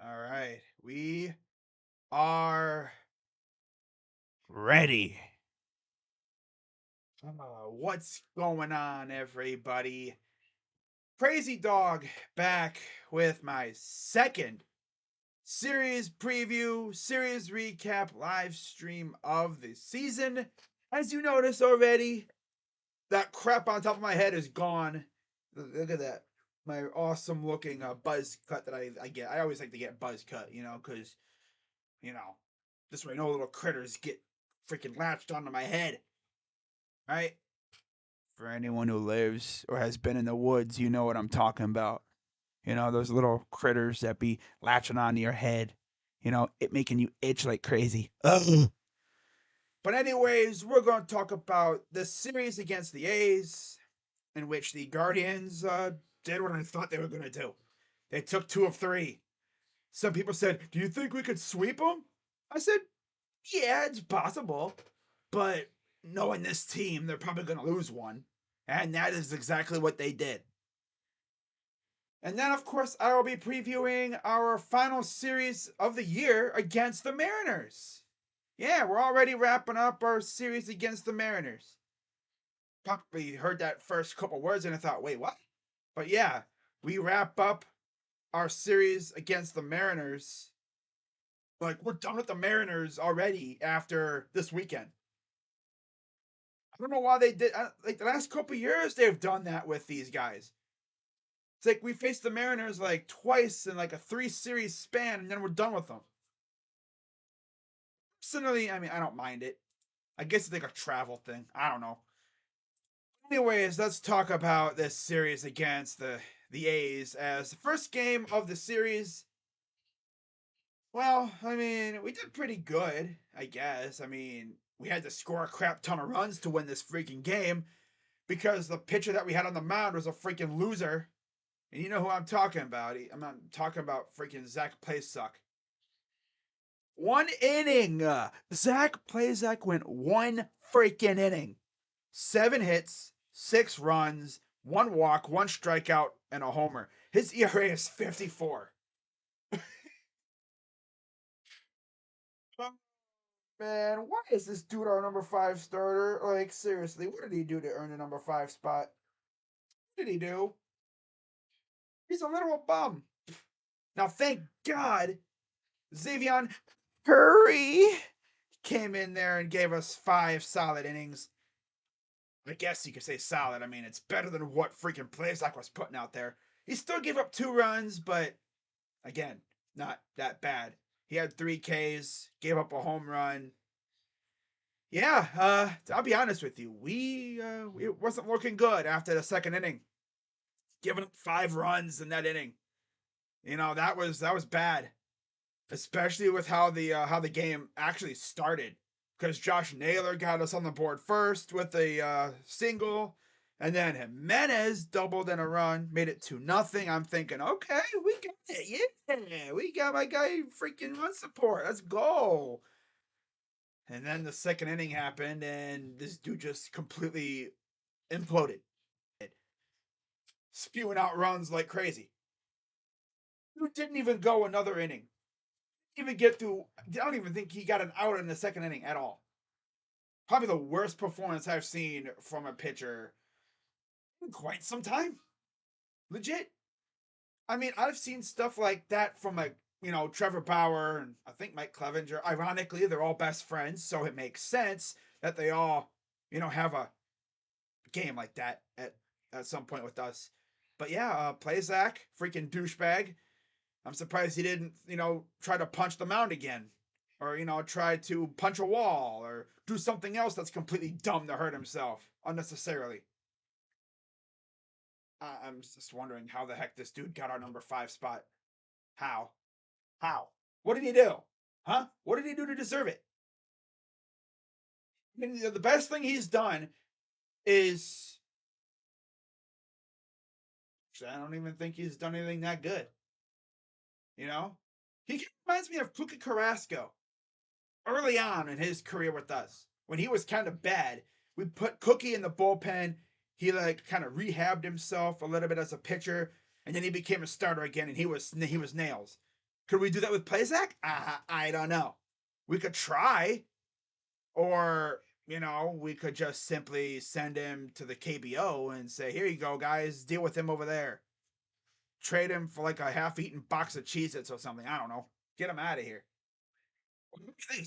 All right, we are ready. What's going on, everybody? Crazy Dog back with my second series preview, series recap live stream of the season. As you noticed already, that crap on top of my head is gone. Look at that. My awesome looking buzz cut that I get. I always like to get buzz cut, because you know, this way no little critters get freaking latched onto my head, right? For anyone who lives or has been in the woods, you know what I'm talking about. Those little critters that be latching onto your head, it making you itch like crazy. Ugh. But, anyways, we're going to talk about the series against the A's, in which the Guardians did what I thought they were going to do. They took 2 of 3. Some people said, "Do you think we could sweep them?" I said, "Yeah, it's possible. But knowing this team, they're probably going to lose one." And that is exactly what they did. And then, of course, I will be previewing our final series of the year against the Mariners. Yeah, we're already wrapping up our series against the Mariners. Probably heard that first couple words and I thought, wait, what? But yeah, we wrap up our series against the Mariners. Like, we're done with the Mariners already after this weekend. I don't know why they did. Like, the last couple years, they've done that with these guys. It's like we faced the Mariners like twice in like a 3 series span, and then we're done with them. Personally, I mean, I don't mind it. I guess it's like a travel thing. I don't know. Anyways, let's talk about this series against the A's as the first game of the series. Well, I mean, we did pretty good, I guess. I mean, we had to score a crap ton of runs to win this freaking game because the pitcher that we had on the mound was a freaking loser. And you know who I'm talking about. I'm not talking about freaking Zach Plesac. 1 inning. Zach Plesac went 1 freaking inning. 7 hits, 6 runs, 1 walk, 1 strikeout, and a homer. His ERA is 54. Man, why is this dude our number 5 starter? Like, seriously, what did he do to earn the number 5 spot? What did he do? He's a literal bum. Now, thank God, Xavier Curry came in there and gave us 5 solid innings. I guess you could say solid. I mean, it's better than what freaking Plesac was putting out there. He still gave up 2 runs, but again, not that bad. He had 3 Ks, gave up a home run. Yeah, I'll be honest with you. We wasn't looking good after the second inning. Giving up 5 runs in that inning. That was bad. Especially with how the game actually started. Because Josh Naylor got us on the board first with a single, and then Jimenez doubled in a run, made it 2-0. I'm thinking, okay, we got it, yeah, we got my guy freaking run support. Let's go. And then the second inning happened, and this dude just completely imploded, spewing out runs like crazy. Dude didn't even go another inning. Even get through. I don't even think he got an out in the second inning at all. Probably the worst performance I've seen from a pitcher in quite some time. Legit. I mean, I've seen stuff like that from like Trevor Bauer and I think Mike Clevenger. Ironically, they're all best friends, so it makes sense that they all have a game like that at some point with us. But yeah, Plazak, freaking douchebag. I'm surprised he didn't try to punch the mound again, or try to punch a wall or do something else that's completely dumb to hurt himself unnecessarily. I'm just wondering how the heck this dude got our number 5 spot. How? How? What did he do? Huh? What did he do to deserve it? I mean, the best thing he's done is. I don't even think he's done anything that good. You know? He reminds me of Puka Carrasco early on in his career with us. When he was kind of bad, we put Cookie in the bullpen. He like kind of rehabbed himself a little bit as a pitcher, and then he became a starter again, and he was nails. Could we do that with Plezak? I don't know. We could try, or we could just simply send him to the KBO and say, "Here you go, guys. Deal with him over there. Trade him for like a half-eaten box of Cheez-Its or something. I don't know. Get him out of here."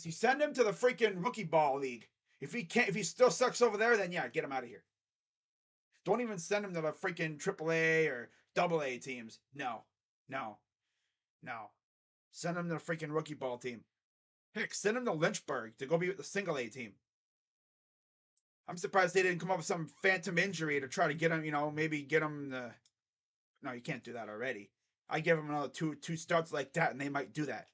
You send him to the freaking rookie ball league. If he still sucks over there, then yeah, get him out of here. Don't even send him to the freaking AAA or AA teams. No, no, no. Send him to the freaking rookie ball team. Heck, send him to Lynchburg to go be with the single A team. I'm surprised they didn't come up with some phantom injury to try to get him, maybe get him the. No, you can't do that already. I give him another two starts like that, and they might do that.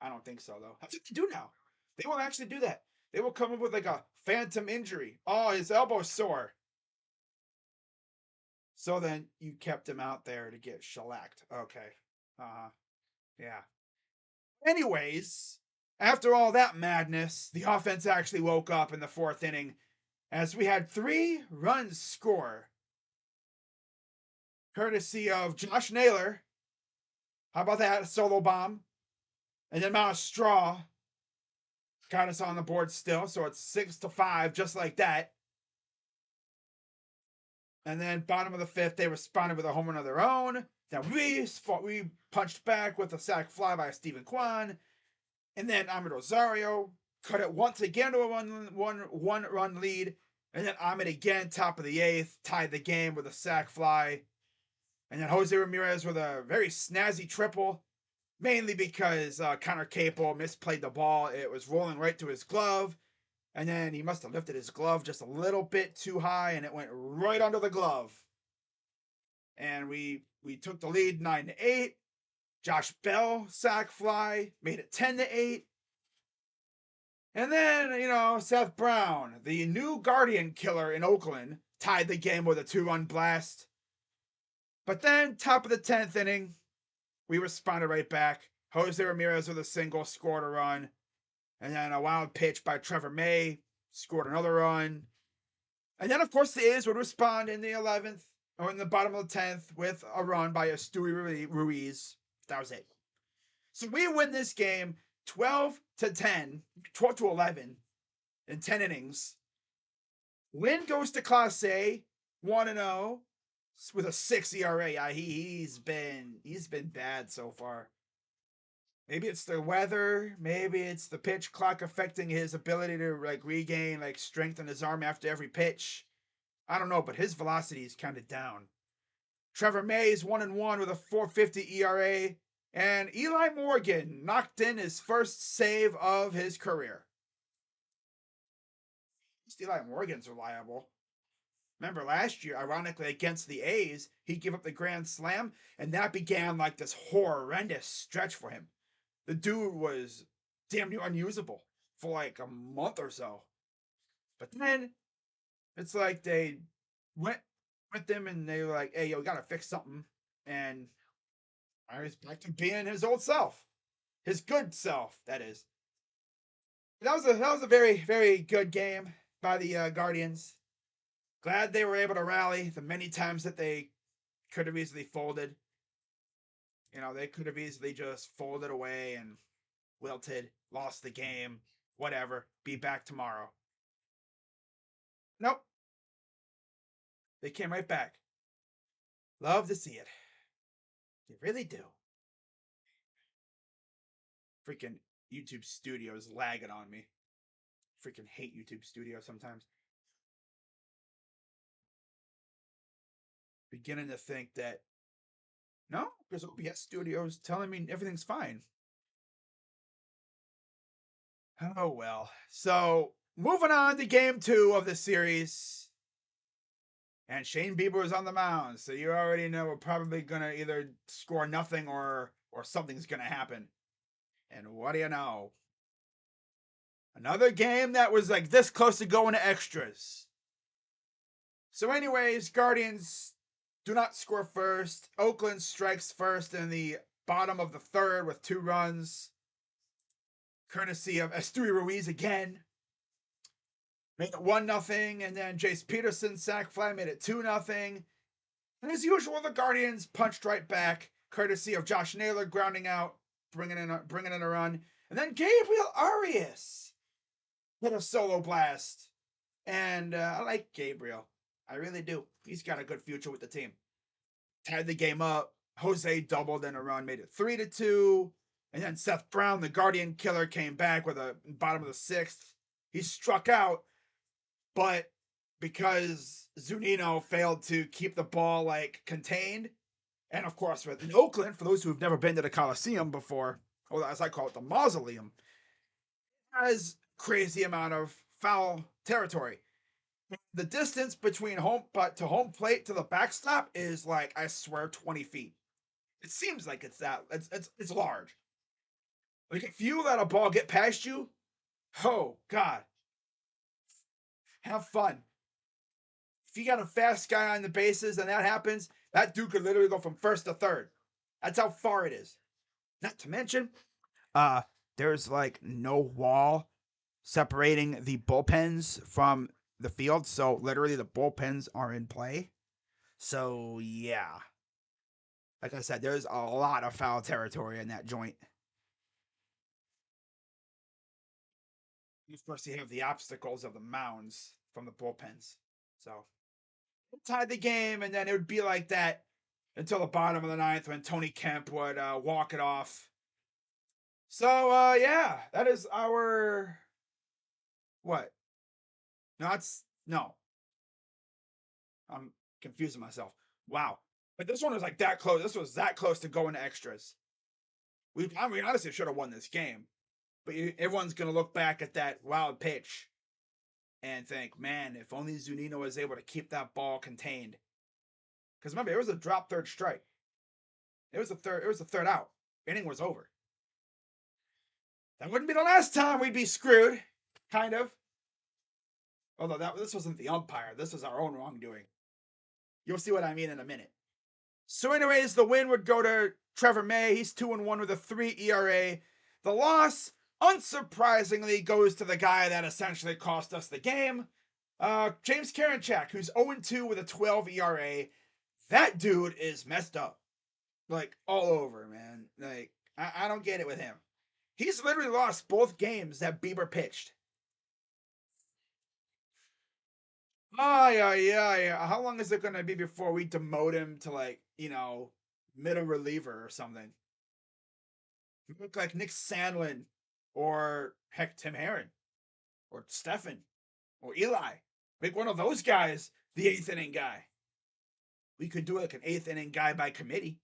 I don't think so, though. That's what they do now. They will actually do that. They will come up with like a phantom injury. Oh, his elbow's sore. So then you kept him out there to get shellacked. Okay. Yeah. Anyways, after all that madness, the offense actually woke up in the fourth inning as we had 3 runs score. Courtesy of Josh Naylor. How about that? A solo bomb. And then Miles Straw got us on the board still. So it's 6-5, just like that. And then bottom of the 5th, they responded with a home run of their own. Then we punched back with a sac fly by Stephen Kwan. And then Ahmed Rosario cut it once again to a one run lead. And then Ahmed again, top of the 8th, tied the game with a sac fly. And then Jose Ramirez with a very snazzy triple, mainly because Connor Capel misplayed the ball. It was rolling right to his glove. And then he must have lifted his glove just a little bit too high, and it went right under the glove. And we took the lead 9-8. Josh Bell sac fly made it 10-8. And then, Seth Brown, the new Guardian killer in Oakland, tied the game with a 2-run blast. But then, top of the 10th inning, we responded right back. Jose Ramirez with a single scored a run. And then a wild pitch by Trevor May scored another run. And then, of course, the A's would respond in the 11th, or in the bottom of the 10th, with a run by Esteury Ruiz. That was it. So we win this game 12-10, 12-11 in 10 innings. Win goes to Class A, 1-0 with a 6 ERA. Yeah, he's been bad so far. Maybe it's the weather, maybe it's the pitch clock affecting his ability to regain strength in his arm after every pitch. I don't know, but his velocity is kind of down. Trevor May is 1-1 with a 4.50 ERA, and Eli Morgan knocked in his first save of his career. Eli Morgan's reliable. Remember last year, ironically, against the A's, he gave up the grand slam, and that began this horrendous stretch for him. The dude was damn near unusable for a month or so. But then it's like they went with them and they were like, "Hey, yo, we gotta fix something." And I was back to being his old self, his good self. That is. That was a very, very good game by the Guardians. Glad they were able to rally the many times that they could have easily folded. They could have easily just folded away and wilted, lost the game, whatever, be back tomorrow. Nope. They came right back. Love to see it. They really do. Freaking YouTube Studios lagging on me. Freaking hate YouTube Studios sometimes. Beginning to think that, no, because OBS Studios telling me everything's fine. Oh, well. So, moving on to game 2 of the series. And Shane Bieber is on the mound, so you already know we're probably going to either score nothing or something's going to happen. And what do you know? Another game that was this close to going to extras. So anyways, Guardians do not score first. Oakland strikes first in the bottom of the 3rd with 2 runs. Courtesy of Esteury Ruiz again. Made it 1-0, and then Jace Peterson sac fly made it 2-0. And as usual, the Guardians punched right back, courtesy of Josh Naylor grounding out bringing in a run, and then Gabriel Arias hit a solo blast. And I like Gabriel. I really do. He's got a good future with the team. Tied the game up. Jose doubled in a run, made it 3-2. And then Seth Brown, the Guardian Killer, came back with a bottom of the sixth. He struck out, but because Zunino failed to keep the ball like contained, and of course, in Oakland, for those who have never been to the Coliseum before, or as I call it, the Mausoleum, has crazy amount of foul territory. The distance between home plate to the backstop is like, I swear, 20 feet. It seems like it's large. Like if you let a ball get past you, oh God, have fun. If you got a fast guy on the bases and that happens, that dude could literally go from first to third. That's how far it is. Not to mention, there's like no wall separating the bullpens from the field, so literally the bullpens are in play. So yeah, like I said, there's a lot of foul territory in that joint. Of course, you have the obstacles of the mounds from the bullpens. So it tied the game, and then it would be like that until the bottom of the ninth when Tony Kemp would walk it off. So yeah, that is our what? No, it's no. I'm confusing myself. Wow. But this one was like that close. This was that close to going to extras. I mean, honestly should have won this game. But everyone's going to look back at that wild pitch and think, man, if only Zunino was able to keep that ball contained. Because remember, it was a drop third strike. It was a third out. Inning was over. That wouldn't be the last time we'd be screwed. Kind of. Although this wasn't the umpire. This was our own wrongdoing. You'll see what I mean in a minute. So anyways, the win would go to Trevor May. He's 2-1 with a 3 ERA. The loss, unsurprisingly, goes to the guy that essentially cost us the game. James Karinchak, who's 0-2 with a 12 ERA. That dude is messed up. Like, all over, man. Like, I don't get it with him. He's literally lost both games that Bieber pitched. Oh, yeah. How long is it going to be before we demote him to, like, middle reliever or something? You look like Nick Sandlin or heck, Tim Herron or Stefan or Eli. Make one of those guys the eighth inning guy. We could do like an eighth inning guy by committee,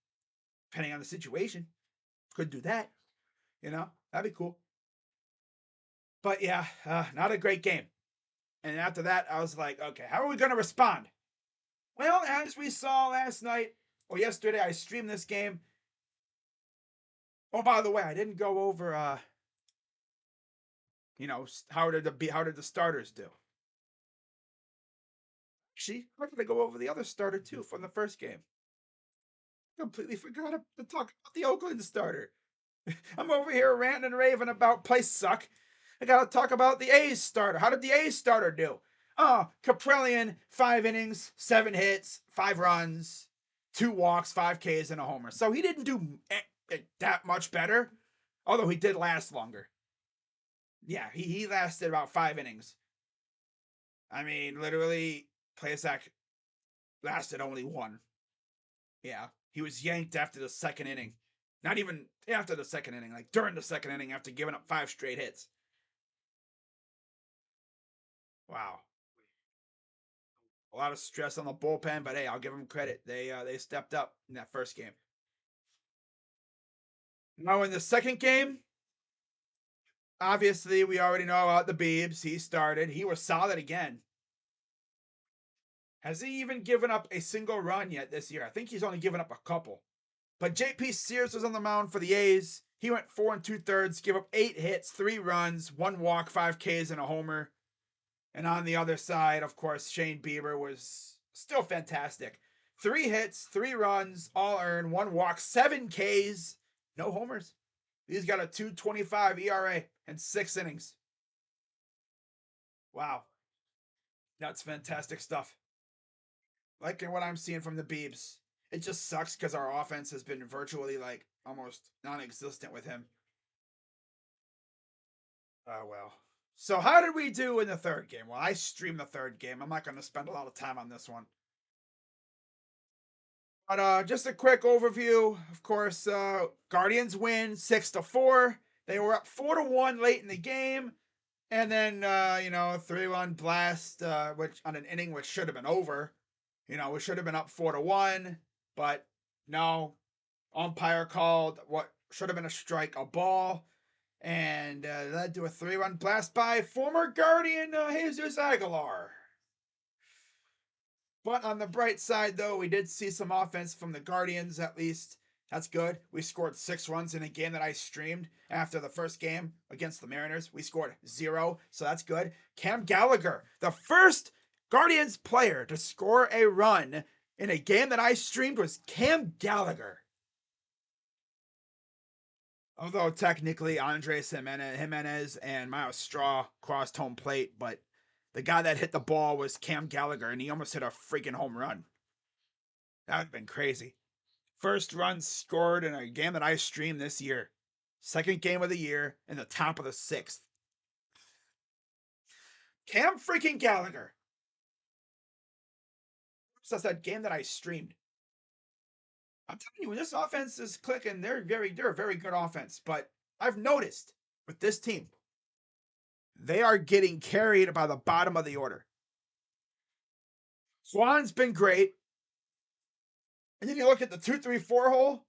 depending on the situation. Could do that. That'd be cool. But yeah, not a great game. And after that, I was like, okay, how are we going to respond? Well, as we saw last night or yesterday, I streamed this game. Oh, by the way, I didn't go over, how did the starters do? Actually, I'm going to go over the other starter too from the first game. Completely forgot to talk about the Oakland starter. I'm over here ranting and raving about plays suck. I gotta talk about the A's starter. How did the A's starter do? Oh, Kaprielian, 5 innings, 7 hits, 5 runs, 2 walks, 5 Ks, and a homer. So he didn't do that much better, although he did last longer. Yeah, he lasted about 5 innings. I mean, literally, Plesac lasted only 1. Yeah, he was yanked after the second inning. Not even after the second inning, like during the second inning after giving up 5 straight hits. Wow. A lot of stress on the bullpen, but hey, I'll give them credit. They stepped up in that first game. Now in the second game, obviously we already know about the Biebs. He started. He was solid again. Has he even given up a single run yet this year? I think he's only given up a couple. But JP Sears was on the mound for the A's. He went 4 2/3, gave up 8 hits, 3 runs, 1 walk, 5 Ks, and a homer. And on the other side, of course, Shane Bieber was still fantastic. 3 hits, 3 runs, all earned, 1 walk, 7 Ks, no homers. He's got a 2.25 ERA and 6 innings. Wow. That's fantastic stuff. Liking what I'm seeing from the Biebs. It just sucks because our offense has been virtually like almost non-existent with him. Oh well. So how did we do in the third game? Well, I streamed the third game. I'm not going to spend a lot of time on this one. But just a quick overview. Of course, Guardians win 6-4. They were up 4-1 late in the game, and then 3-1 blast, which on an inning which should have been over. We should have been up 4-1, but no. Umpire called what should have been a strike, a ball, and led to a 3-1 blast by former Guardian Jesus Aguilar. But on the bright side, though, we did see some offense from the Guardians, at least. That's good. We scored 6 runs in a game that I streamed after the first game against the Mariners. We scored 0, so that's good. Cam Gallagher, the first Guardians player to score a run in a game that I streamed, was Cam Gallagher. Although technically Andres Jimenez and Miles Straw crossed home plate, but the guy that hit the ball was Cam Gallagher, and he almost hit a freaking home run. That would have been crazy. First run scored in a game that I streamed this year. Second game of the year in the top of the 6th. Cam freaking Gallagher. That's that game that I streamed. I'm telling you, when this offense is clicking, they're a very good offense. But I've noticed with this team, they are getting carried by the bottom of the order. Swan's been great. And then you look at the 2-3-4 hole.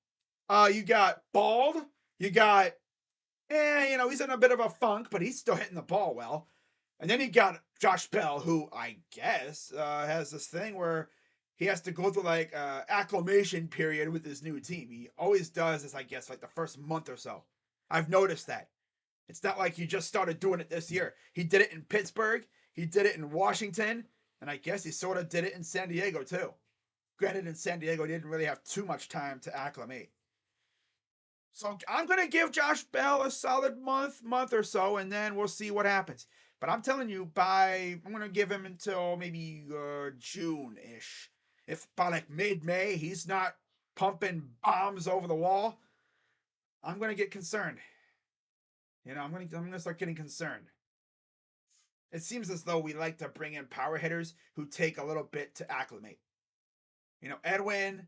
You got Bald. You got, he's in a bit of a funk, but he's still hitting the ball well. And then you got Josh Bell, who I guess has this thing where he has to go through like acclimation period with his new team. He always does this, I guess, like the first month or so. I've noticed that. It's not like he just started doing it this year. He did it in Pittsburgh. He did it in Washington. And I guess he sort of did it in San Diego too. Granted, in San Diego, he didn't really have too much time to acclimate. So I'm going to give Josh Bell a solid month or so, and then we'll see what happens. But I'm telling you, I'm going to give him until maybe June-ish. If by like mid-May he's not pumping bombs over the wall, I'm going to get concerned. I'm going to start getting concerned. It seems as though we like to bring in power hitters who take a little bit to acclimate. Edwin,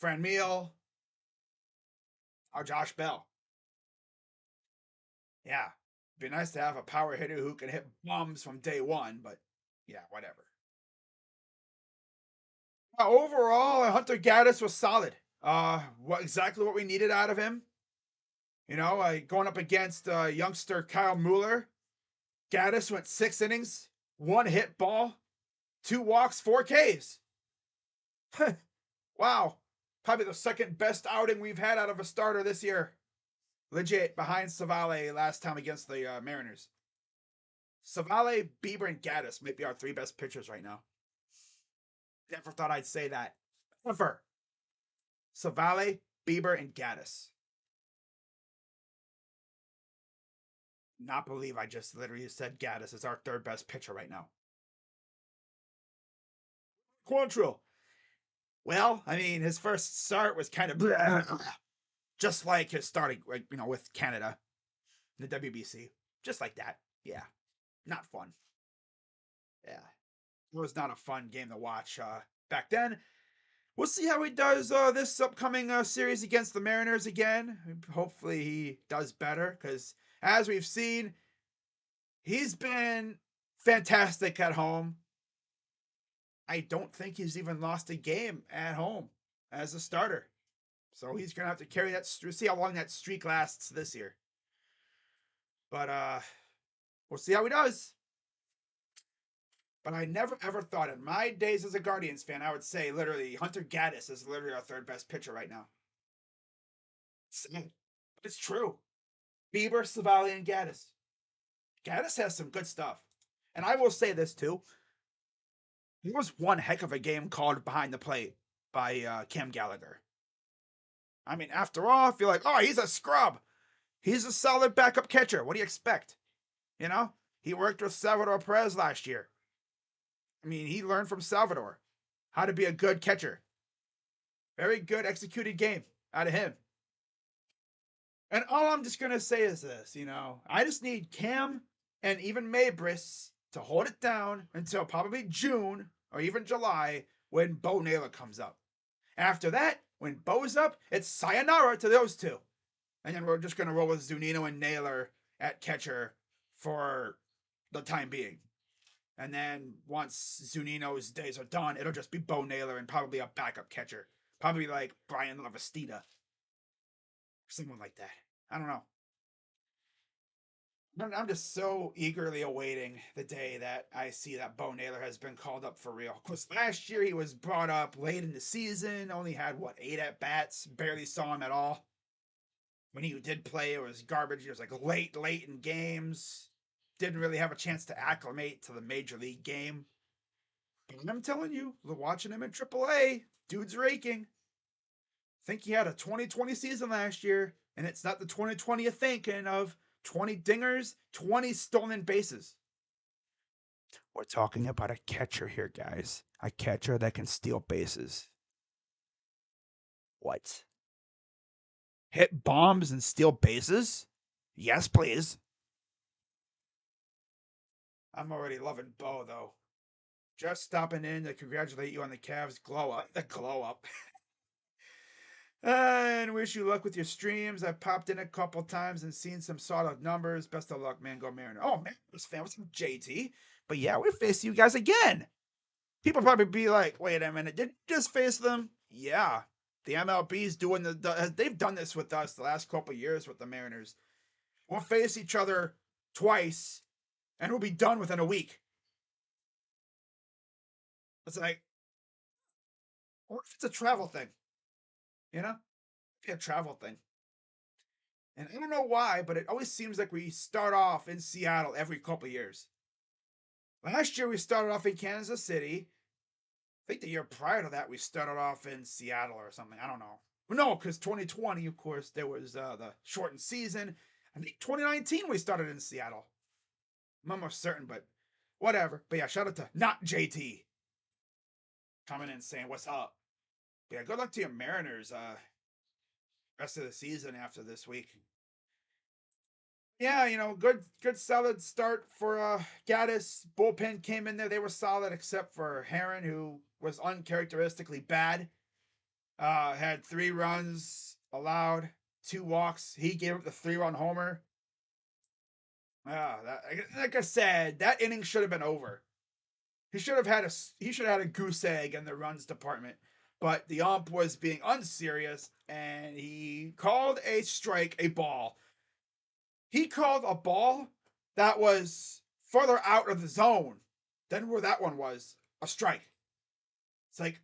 Franmil, or Josh Bell. Yeah, be nice to have a power hitter who can hit bombs from day one, but yeah, whatever. Overall, Hunter Gaddis was solid. Exactly what we needed out of him. Going up against youngster Kyle Mueller. Gaddis went 6 innings, 1 hit ball, 2 walks, 4 Ks. Wow. Probably the second best outing we've had out of a starter this year. Legit, behind Savale last time against the Mariners. Savale, Bieber, and Gaddis might be our 3 best pitchers right now. Never thought I'd say that. Ever. Savale, Bieber, and Gaddis. Not believe I just literally said Gaddis is our 3rd best pitcher right now. Quantrill. Well, I mean, his first start was kind of just like his starting, with Canada, the WBC, just like that. Yeah, not fun. Yeah, it was not a fun game to watch back then. We'll see how he does this upcoming series against the Mariners again. Hopefully he does better because, as we've seen, he's been fantastic at home. I don't think he's even lost a game at home as a starter. So he's going to have to carry that. See how long that streak lasts this year. But we'll see how he does. But I never ever thought in my days as a Guardians fan, I would say literally Hunter Gaddis is literally our 3rd best pitcher right now. It's true. Bieber, Savali, and Gaddis. Gaddis has some good stuff. And I will say this too. There was one heck of a game called behind the plate by Cam Gallagher. I mean, after all, I feel like, oh, he's a scrub. He's a solid backup catcher. What do you expect? He worked with Salvador Perez last year. I mean, he learned from Salvador how to be a good catcher. Very good executed game out of him. And all I'm just gonna say is this, I just need Cam and even Maybris to hold it down until probably June or even July when Bo Naylor comes up. After that, when Bo's up, it's sayonara to those two. And then we're just gonna roll with Zunino and Naylor at catcher for the time being. And then once Zunino's days are done, it'll just be Bo Naylor and probably a backup catcher. Probably like Brian Lavastida. Someone like that. I don't know. I'm just so eagerly awaiting the day that I see that Bo Naylor has been called up for real. Because last year he was brought up late in the season, only had, 8 at bats, barely saw him at all. When he did play, it was garbage. He was like late in games. Didn't really have a chance to acclimate to the major league game. And I'm telling you, watching him in AAA, dude's raking. I think he had a 2020 season last year, and it's not the 2020 you're thinking of. 20 dingers, 20 stolen bases. We're talking about a catcher here, guys. A catcher that can steal bases. What? Hit bombs and steal bases? Yes, please. I'm already loving Bo, though. Just stopping in to congratulate you on the Cavs glow up. The glow up. And wish you luck with your streams. I've popped in a couple times and seen some solid numbers. Best of luck, man. Go Mariner. Oh, man, this fan was some JT. But yeah, we're facing you guys again. People probably be like, wait a minute, did you just face them? Yeah. The MLB's doing they've done this with us the last couple years with the Mariners. We'll face each other twice and we'll be done within a week. It's like, what if it's a travel thing? You know? It'd be a travel thing. And I don't know why, but it always seems like we start off in Seattle every couple years. Last year we started off in Kansas City. I think the year prior to that we started off in Seattle or something. I don't know. No, because 2020, of course, there was the shortened season. I think 2019 we started in Seattle. I'm almost certain, but whatever. But yeah, shout out to not JT coming in saying what's up. Yeah, good luck to your Mariners. Rest of the season after this week. Yeah, good solid start for Gaddis. Bullpen came in there. They were solid except for Heron, who was uncharacteristically bad. Had 3 runs allowed, 2 walks. He gave up the 3-run homer. Like I said, that inning should have been over. He should have had a goose egg in the runs department. But the ump was being unserious and he called a strike a ball. He called a ball that was further out of the zone than where that one was a strike. It's like,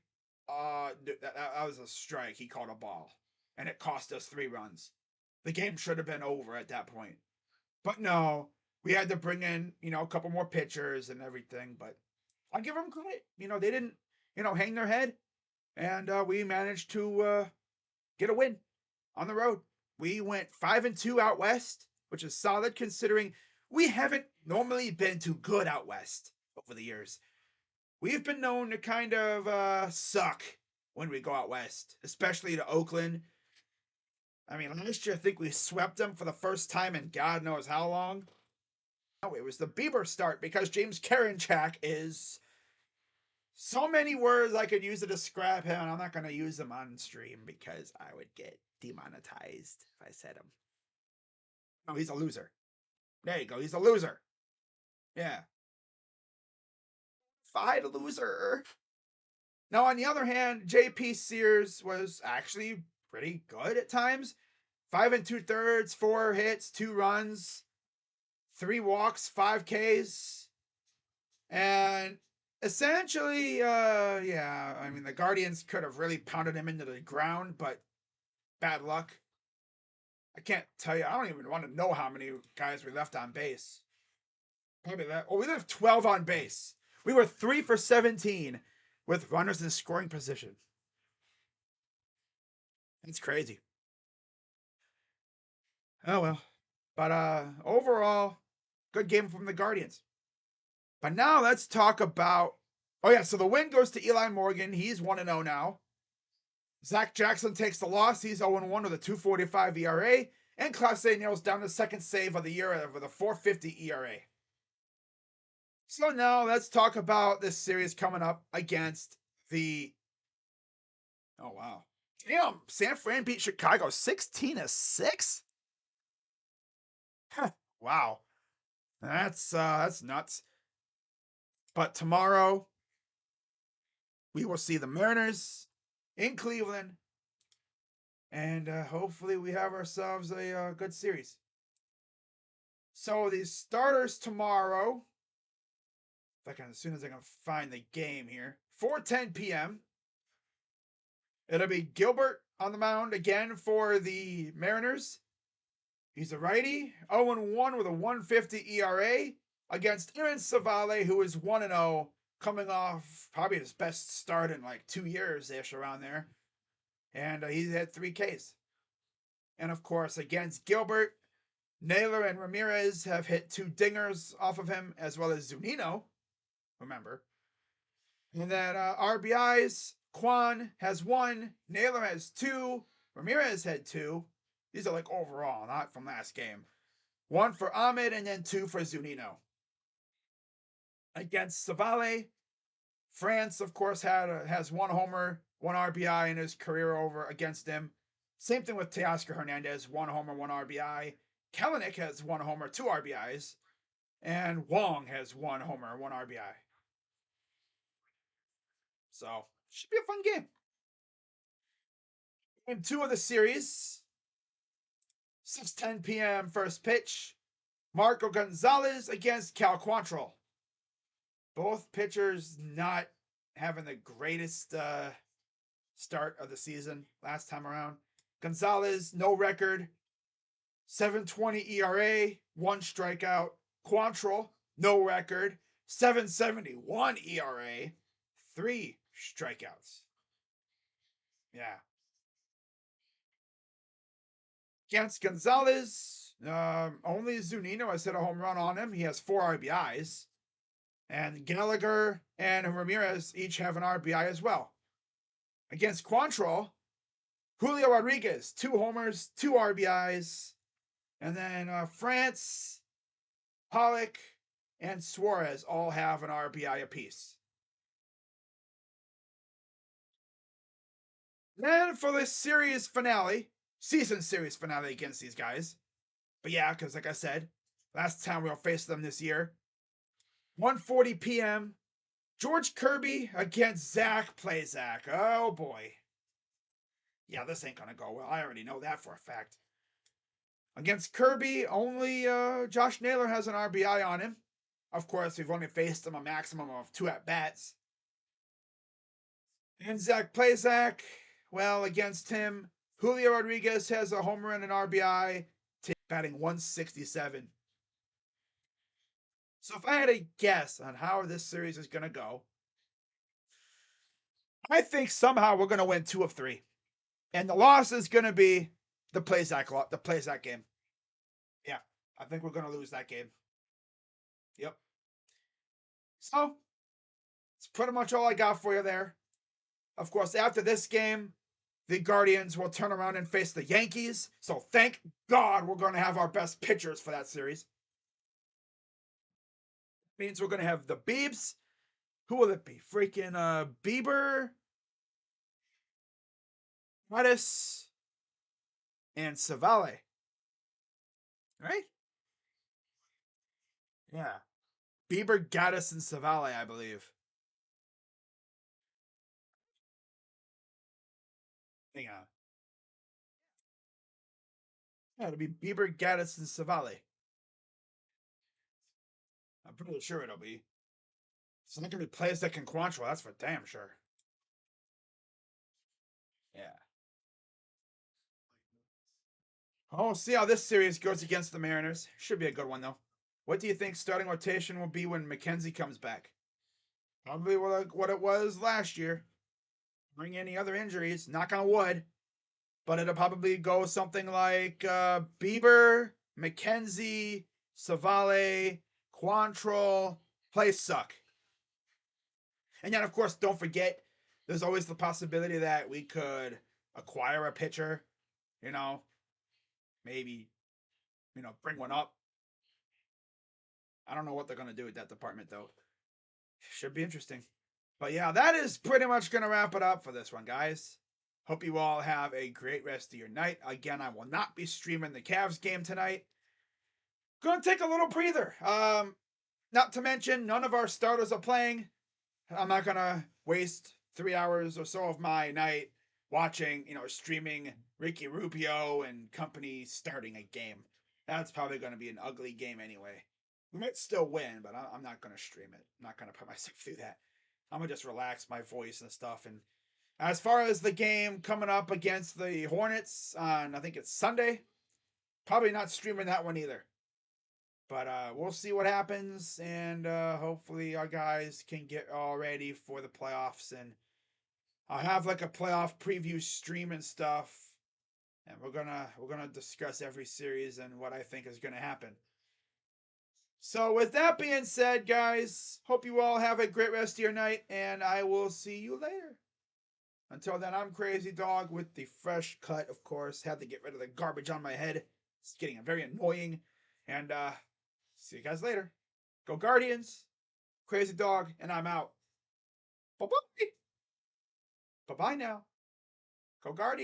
that was a strike. He called a ball, and it cost us 3 runs. The game should have been over at that point. But no, we had to bring in, a couple more pitchers and everything. But I'll give them credit. They didn't, hang their head, and we managed to get a win on the road. We went 5-2 out west, which is solid considering we haven't normally been too good out west over the years. We've been known to kind of suck when we go out west, especially to Oakland. I mean, last year I think we swept them for the first time in God knows how long. No, it was the Bieber start because James Karinchak is so many words I could use to describe him, and I'm not going to use them on stream because I would get demonetized if I said him. No, he's a loser. There you go. He's a loser. Yeah. Fight a loser. Now, on the other hand, JP Sears was actually pretty good at times. 5 2/3, 4 hits, 2 runs, 3 walks, 5 Ks. And essentially, yeah, I mean, the Guardians could have really pounded him into the ground, but bad luck. I can't tell you. I don't even want to know how many guys we left on base. Probably that. Oh, we left 12 on base. We were 3 for 17 with runners in scoring position. That's crazy. Oh well. But overall, good game from the Guardians. But now let's talk about. Oh yeah, so the win goes to Eli Morgan. He's 1-0 now. Zach Jackson takes the loss. He's 0-1 with a 2.45 ERA. And Clase nails down the second save of the year with a 4.50 ERA. So now let's talk about this series coming up against the... Oh, wow. Damn, San Fran beat Chicago 16-6? Wow. That's nuts. But tomorrow, we will see the Mariners in Cleveland. And hopefully we have ourselves a good series. So the starters tomorrow, as soon as I can find the game here, 4:10 p.m. It'll be Gilbert on the mound again for the Mariners. He's a righty, 0-1 with a 1.50 ERA against Aaron Civale, who is 1-0, coming off probably his best start in like 2 years-ish around there. And he's had 3 Ks. And of course, against Gilbert, Naylor and Ramirez have hit 2 dingers off of him, as well as Zunino, remember. And then RBIs, Kwan has 1, Naylor has 2, Ramirez had 2. These are like overall, not from last game. 1 for Ahmed and then 2 for Zunino. Against Civale, France, of course, has 1 homer, 1 RBI in his career over against him. Same thing with Teoscar Hernandez, 1 homer, 1 RBI. Kelenic has 1 homer, 2 RBIs. And Wong has 1 homer, 1 RBI. So, should be a fun game. Game 2 of the series. 6:10 p.m. first pitch. Marco Gonzalez against Cal Quantrill. Both pitchers not having the greatest start of the season last time around. Gonzalez, no record. 7.20 ERA, 1 strikeout. Quantrill, no record. 7.71 ERA, 3 strikeouts. Yeah. Against Gonzalez, only Zunino has hit a home run on him. He has 4 RBIs. And Gallagher and Ramirez each have an RBI as well. Against Quantrill, Julio Rodriguez, 2 homers, 2 RBIs. And then France, Pollock, and Suarez all have an RBI apiece. Then for the series finale, season series finale against these guys. But yeah, because like I said, last time we'll face them this year. 1:40 p.m. George Kirby against Zach Plesac. Oh boy. Yeah, this ain't gonna go well. I already know that for a fact. Against Kirby, only Josh Naylor has an RBI on him. Of course, we've only faced him a maximum of 2 at-bats. And Zach Plesac, well, against him, Julio Rodriguez has a homer and an RBI, batting 167. So if I had a guess on how this series is going to go, I think somehow we're going to win 2 of 3. And the loss is going to be the Plesac game. Yeah, I think we're going to lose that game. Yep. So, it's pretty much all I got for you there. Of course, after this game, the Guardians will turn around and face the Yankees. So thank God we're going to have our best pitchers for that series. Means we're going to have the Biebs. Who will it be? Freaking Bieber, Pettis, and Civale. Right? Yeah. Bieber, Gaddis, and Civale, I believe. Hang on. Yeah, it'll be Bieber, Gaddis, and Civale. I'm pretty sure it'll be. It's not going to be Plesac and Quantrill, that's for damn sure. Yeah. Oh, see how this series goes against the Mariners. Should be a good one, though. What do you think starting rotation will be when McKenzie comes back? Probably like what it was last year. Bring any other injuries, knock on wood. But it'll probably go something like Bieber, McKenzie, Civale, Quantrill, Plesac. And then, of course, don't forget, there's always the possibility that we could acquire a pitcher, maybe, bring one up. I don't know what they're going to do with that department, though. Should be interesting. But yeah, that is pretty much going to wrap it up for this one, guys. Hope you all have a great rest of your night. Again, I will not be streaming the Cavs game tonight. Going to take a little breather. Not to mention, none of our starters are playing. I'm not going to waste 3 hours or so of my night watching, streaming Ricky Rubio and company starting a game. That's probably going to be an ugly game anyway. We might still win, but I'm not going to stream it. I'm not going to put myself through that. I'm going to just relax my voice and stuff. And as far as the game coming up against the Hornets on, I think it's Sunday, probably not streaming that one either. But we'll see what happens, and hopefully our guys can get all ready for the playoffs. And I'll have like a playoff preview stream and stuff, and we're gonna discuss every series and what I think is gonna happen. So with that being said, guys, hope you all have a great rest of your night, and I will see you later. Until then, I'm Crazy Dog with the fresh cut, of course. Had to get rid of the garbage on my head. It's getting very annoying. And see you guys later. Go Guardians. Crazy Dog, and I'm out. Bye-bye. Bye-bye now. Go Guardians.